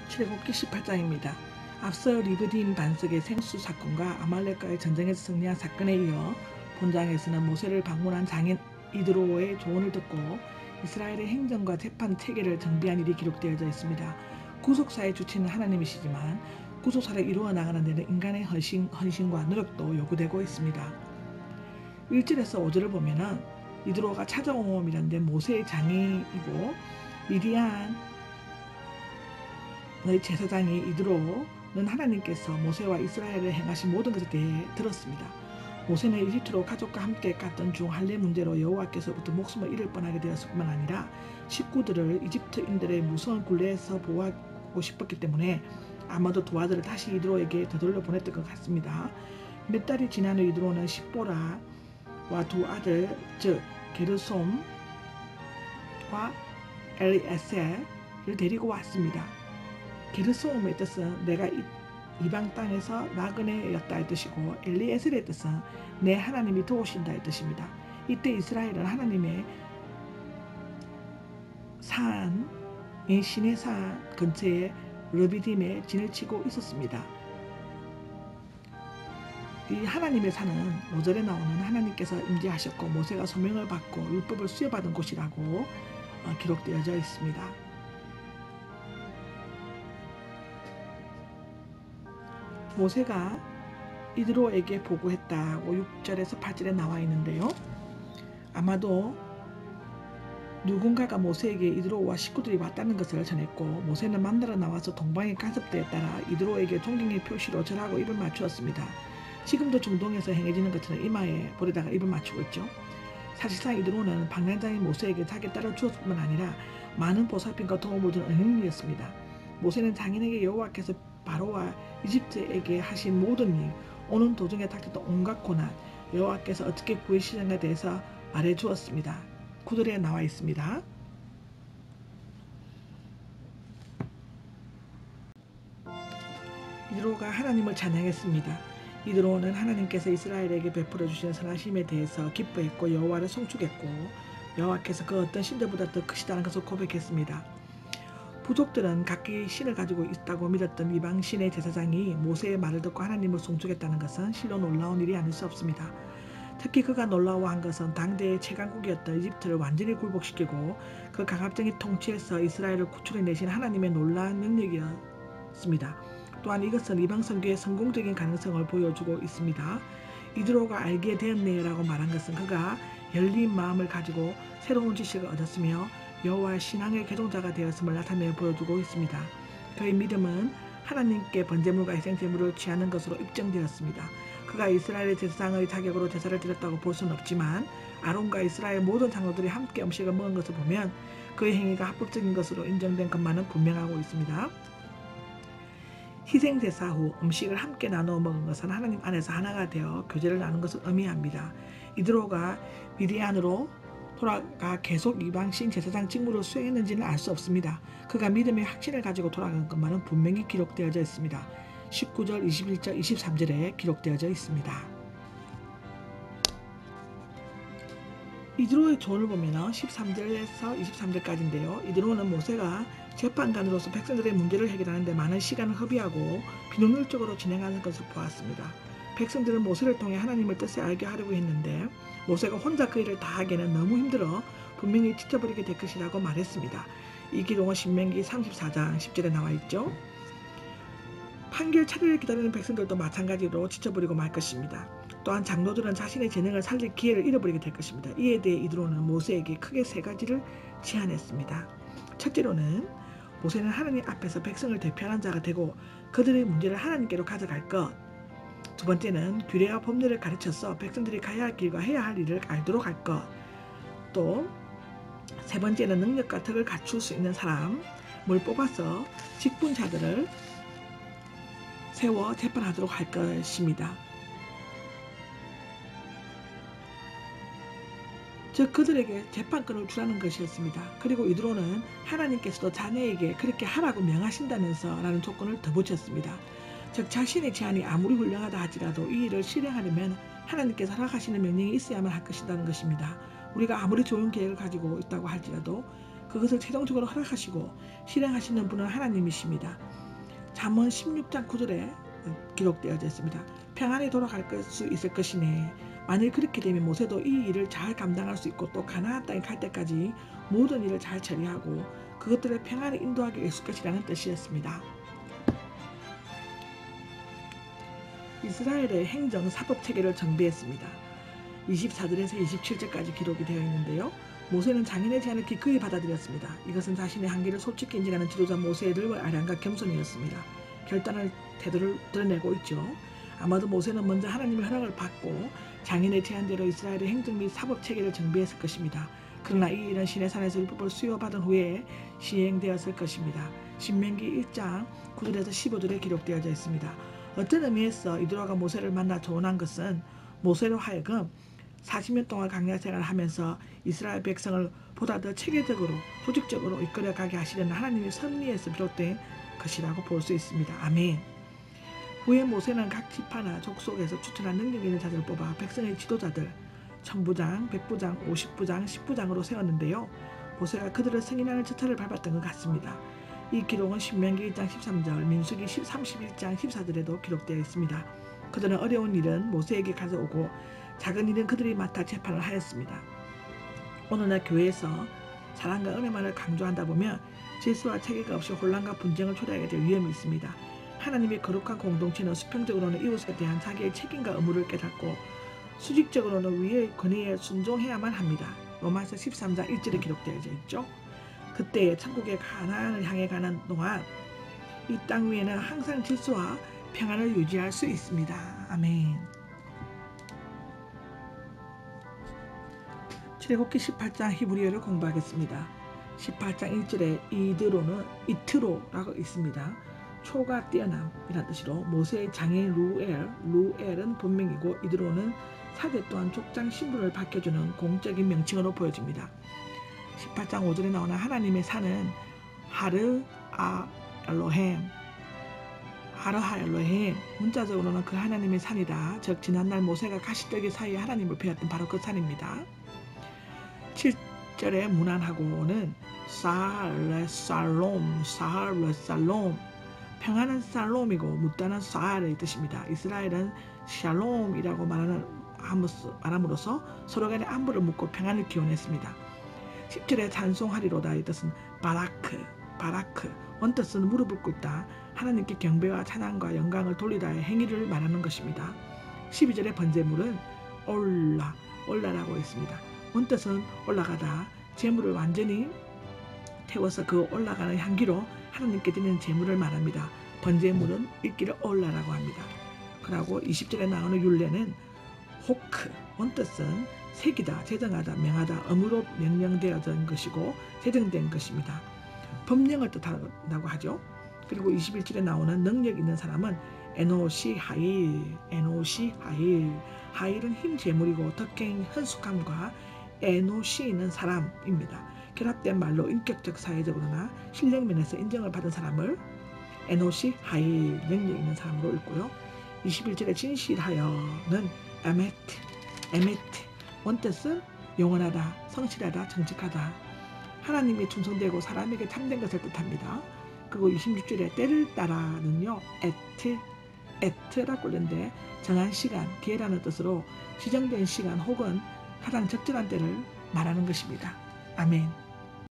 출애굽기 18장입니다. 앞서 리브딘 반석의 생수 사건과 아말렉과의 전쟁에서 승리한 사건에 이어 본장에서는 모세를 방문한 장인 이드로의 조언을 듣고 이스라엘의 행정과 재판 체계를 정비한 일이 기록되어져 있습니다. 구속사의 주체는 하나님이시지만 구속사를 이루어 나가는 데는 인간의 헌신과 노력도 요구되고 있습니다. 1절에서 5절을 보면은 이드로가 찾아옴이라는데 모세의 장인이고 미디안의 제사장이 이드로는 하나님께서 모세와 이스라엘을 행하신 모든 것에 대해 들었습니다. 모세는 이집트로 가족과 함께 갔던 중 할례 문제로 여호와께서부터 목숨을 잃을 뻔하게 되었을 뿐만 아니라 식구들을 이집트인들의 무서운 굴레에서 보호하고 싶었기 때문에 아마도 도와들을 다시 이드로에게 되돌려 보냈던 것 같습니다. 몇 달이 지난 후 이드로는 십보라와 두 아들 즉 게르솜과 엘리에셀을 데리고 왔습니다. 게르솜의 뜻은 내가 이방 땅에서 나그네였다의 뜻이고 엘리에셀의 뜻은 내 하나님이 도우신다의 뜻입니다. 이때 이스라엘은 하나님의 산인 시내 산 근처에 르비딤에 진을 치고 있었습니다. 이 하나님의 산은 5절에 나오는 하나님께서 임재하셨고 모세가 소명을 받고 율법을 수여받은 곳이라고 기록되어져 있습니다. 모세가 이드로에게 보고했다고 6절에서 8절에 나와 있는데요. 아마도 누군가가 모세에게 이드로와 식구들이 왔다는 것을 전했고 모세는 만나러 나와서 동방의 간섭대에 따라 이드로에게 존경의 표시로 절하고 입을 맞추었습니다. 지금도 중동에서 행해지는 것처럼 이마에 볼에다가 입을 맞추고 있죠. 사실상 이드로는 방랑자인 모세에게 자기 딸을 주었을 뿐만 아니라 많은 보살핌과 도움을 준 은인이었습니다. 모세는 장인에게 여호와께서 바로와 이집트에게 하신 모든 일, 오는 도중에 닥쳤던 온갖 고난, 여호와께서 어떻게 구해주시는가에 대해서 말해 주었습니다. 9절에 나와 있습니다. 이드로가 하나님을 찬양했습니다. 이드로는 하나님께서 이스라엘에게 베풀어 주신 선하심에 대해서 기뻐했고 여호와를 송축했고 여호와께서 그 어떤 신들보다 더 크시다는 것을 고백했습니다. 부족들은 각기 신을 가지고 있다고 믿었던 이방 신의 제사장이 모세의 말을 듣고 하나님을 송축했다는 것은 실로 놀라운 일이 아닐 수 없습니다. 특히 그가 놀라워한 것은 당대의 최강국이었던 이집트를 완전히 굴복시키고 그 강압적인 통치에서 이스라엘을 구출해내신 하나님의 놀라운 능력이었습니다. 또한 이것은 이방 선교의 성공적인 가능성을 보여주고 있습니다. 이드로가 알게 되었네 라고 말한 것은 그가 열린 마음을 가지고 새로운 지식을 얻었으며 여호와의 신앙의 개종자가 되었음을 나타내 보여주고 있습니다. 그의 믿음은 하나님께 번제물과 희생제물을 취하는 것으로 입증되었습니다. 그가 이스라엘의 제사장의 자격으로 제사를 드렸다고 볼 수는 없지만 아론과 이스라엘 모든 장로들이 함께 음식을 먹은 것을 보면 그의 행위가 합법적인 것으로 인정된 것만은 분명하고 있습니다. 희생제사 후 음식을 함께 나누어 먹은 것은 하나님 안에서 하나가 되어 교제를 나눈 것을 의미합니다. 이드로가 미디안으로 돌아가 계속 이방신 제사장 직무를 수행했는지는 알 수 없습니다. 그가 믿음의 확신을 가지고 돌아간 것만은 분명히 기록되어져 있습니다. 19절, 21절, 23절에 기록되어져 있습니다. 이드로의 조언을 보면 13절에서 23절까지인데요. 이드로는 모세가 재판관으로서 백성들의 문제를 해결하는 데 많은 시간을 허비하고 비논리적으로 진행하는 것을 보았습니다. 백성들은 모세를 통해 하나님의 뜻을 알게 하려고 했는데 모세가 혼자 그 일을 다 하기에는 너무 힘들어 분명히 지쳐버리게 될 것이라고 말했습니다. 이 기록은 신명기 34장 10절에 나와 있죠. 판결 차례를 기다리는 백성들도 마찬가지로 지쳐버리고 말 것입니다. 또한 장로들은 자신의 재능을 살릴 기회를 잃어버리게 될 것입니다. 이에 대해 이드로는 모세에게 크게 세 가지를 제안했습니다. 첫째로는 모세는 하나님 앞에서 백성을 대표하는 자가 되고 그들의 문제를 하나님께로 가져갈 것. 두 번째는 규례와 법률을 가르쳐서 백성들이 가야 할 길과 해야 할 일을 알도록 할 것. 또 세 번째는 능력과 덕을 갖출 수 있는 사람을 뽑아서 직분자들을 세워 재판하도록 할 것입니다. 즉 그들에게 재판권을 주라는 것이었습니다. 그리고 이드로는 하나님께서도 자녀에게 그렇게 하라고 명하신다면서 라는 조건을 더 붙였습니다. 즉 자신의 제안이 아무리 훌륭하다 할지라도 이 일을 실행하려면 하나님께서 허락하시는 명령이 있어야만 할 것이라는 것입니다. 우리가 아무리 좋은 계획을 가지고 있다고 할지라도 그것을 최종적으로 허락하시고 실행하시는 분은 하나님이십니다. 잠언 16장 9절에 기록되어져 있습니다. 평안히 돌아갈 수 있을 것이네. 만일 그렇게 되면 모세도 이 일을 잘 감당할 수 있고 또 가나안 땅에 갈 때까지 모든 일을 잘 처리하고 그것들을 평안히 인도하게 있을 것이라는 뜻이었습니다. 이스라엘의 행정 사법 체계를 정비했습니다. 24절에서 27절까지 기록이 되어 있는데요. 모세는 장인의 제안을 기꺼이 받아들였습니다. 이것은 자신의 한계를 솔직히 인정하는 지도자 모세의 늘과 아량과 겸손이었습니다. 결단할 태도를 드러내고 있죠. 아마도 모세는 먼저 하나님의 허락을 받고 장인의 제안대로 이스라엘의 행정 및 사법 체계를 정비했을 것입니다. 그러나 이 일은 시내산에서 율법을 수여받은 후에 시행되었을 것입니다. 신명기 1장 9절에서 15절에 기록되어져 있습니다. 어떤 의미에서 이드로가 모세를 만나 조언한 것은 모세로 하여금 40년 동안 광야 생활을 하면서 이스라엘 백성을 보다 더 체계적으로 조직적으로 이끌어가게 하시려는 하나님의 섭리에서 비롯된 것이라고 볼 수 있습니다. 아멘. 후에 모세는 각 지파나 족속에서 추천한 능력 있는 자들을 뽑아 백성의 지도자들 천부장, 백부장, 50부장, 10부장으로 세웠는데요. 모세가 그들을 승인하는 절차를 밟았던 것 같습니다. 이 기록은 신명기 1장 13절, 민수기 31장 14절에도 기록되어 있습니다. 그들은 어려운 일은 모세에게 가져오고 작은 일은 그들이 맡아 재판을 하였습니다. 오늘날 교회에서 사랑과 은혜만을 강조한다 보면 질서와 체계가 없이 혼란과 분쟁을 초래하게 될 위험이 있습니다. 하나님의 거룩한 공동체는 수평적으로는 이웃에 대한 자기의 책임과 의무를 깨닫고 수직적으로는 위의 권위에 순종해야만 합니다. 로마서 13장 1절에 기록되어져 있죠. 그때 천국의 가나안을 향해 가는 동안 이 땅 위에는 항상 질서와 평안을 유지할 수 있습니다. 아멘. 출애굽기 18장 히브리어를 공부하겠습니다. 18장 1절에 이트로라고 있습니다. 초가 뛰어남이라는 뜻으로 모세의 장인 루엘은 본명이고 이드로는 사제 또한 족장 신분을 밝혀주는 공적인 명칭으로 보여집니다. 18장 5절에 나오는 하나님의 산은 하르하 엘로헴, 문자적으로는 그 하나님의 산이다. 즉 지난날 모세가 가시떨기 사이에 하나님을 배웠던 바로 그 산입니다. 7절의 문안하고는 사할레살롬, 평안은 살롬이고 묻다는 사할의 뜻입니다. 이스라엘은 샬롬이라고 말함으로써 서로 간의 안부를 묻고 평안을 기원했습니다. 10절에 찬송하리로다의 뜻은 바라크, 원뜻은 무릎을 꿇다, 하나님께 경배와 찬양과 영광을 돌리다의 행위를 말하는 것입니다. 12절의 번제물은 올라라고 했습니다. 원뜻은 올라가다, 제물을 완전히 태워서 그 올라가는 향기로 하나님께 드리는 제물을 말합니다. 번제물은 읽기를 올라라고 합니다. 그리고 20절에 나오는 율례는 호크, 원뜻은 새기다, 제정하다, 명하다, 의무로 명령되어진 것이고 제정된 것입니다. 법령을 뜻한다고 하죠. 그리고 21절에 나오는 능력 있는 사람은 에노시 하일은 힘 제물이고 덕행 현숙함과 에노시 있는 사람입니다. 결합된 말로 인격적 사회적으로나 실력면에서 인정을 받은 사람을 에노시 하일, 능력 있는 사람으로 읽고요. 21절에 진실하여는 에메트, 원뜻은 영원하다, 성실하다, 정직하다, 하나님이 충성되고 사람에게 참된 것을 뜻합니다. 그리고 26절에 때를 따라는요, 에트라고 하는데 정한 시간, 기회라는 뜻으로 지정된 시간 혹은 가장 적절한 때를 말하는 것입니다. 아멘.